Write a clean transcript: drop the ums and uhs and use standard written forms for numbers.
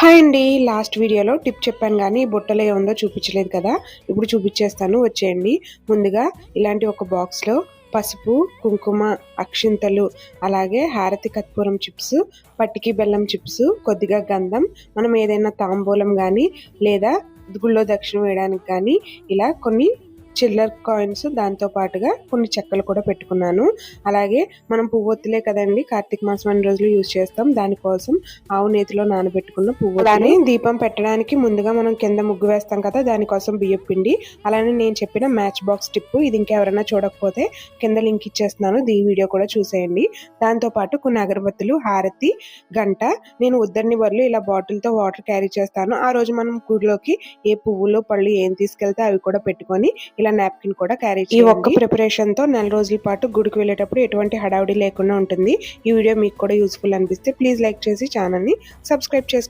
Hi అండి. Last వీడియోలో tip చెప్పాను కానీ బుట్టలో ఏముందో చూపించలేదు కదా. ఇప్పుడు చూపించేస్తాను, వచ్చేయండి. ముందుగా ఇలాంటి ఒక బాక్స్లో పసుపు, కుంకుమ, అక్షింతలు, అలాగే హారతి కర్పూరం చిప్స్, పట్టికి బెల్లం చిప్స్, కొద్దిగా గంధం, మనం ఏదైనా తాంబూలం కానీ లేదా గుళ్ళో దక్షిణ వేయడానికి కానీ ఇలా కొన్ని చిల్లర్ కాయిన్స్, దాంతో పాటుగా కొన్ని చెక్కలు కూడా పెట్టుకున్నాను. అలాగే మనం పువ్వొత్తులే కదండి కార్తీక మాసం అన్ని రోజులు యూజ్ చేస్తాం. దానికోసం ఆవు నేతిలో నానబెట్టుకున్న పువ్వు, అలానే దీపం పెట్టడానికి ముందుగా మనం కింద ముగ్గు వేస్తాం కదా, దానికోసం బియ్యం పిండి, అలానే నేను చెప్పిన మ్యాచ్ బాక్స్ టిప్. ఇది ఇంకెవరైనా చూడకపోతే కింద లింక్ ఇచ్చేస్తున్నాను, ఈ వీడియో కూడా చూసేయండి. దాంతో పాటు కొన్ని అగరబత్తులు, హారతి, గంట. నేను ఉద్దరిని బదులు ఇలా బాటిల్తో వాటర్ క్యారీ చేస్తాను. ఆ రోజు మనం గుడిలోకి ఏ పువ్వులు పళ్ళు ఏం తీసుకెళ్తే అవి కూడా పెట్టుకొని ఇలా నాప్కిన్ కూడా క్యారీ చేయండి. ఈ ఒక్క ప్రిపరేషన్ తో నెల రోజుల పాటు గుడికి వెళ్ళేటప్పుడు ఎటువంటి హడావుడి లేకుండా ఉంటుంది. ఈ వీడియో మీకు కూడా యూస్ఫుల్ అనిపిస్తే ప్లీజ్ లైక్ చేసి ఛానల్ ని సబ్స్క్రైబ్ చేసుకోండి.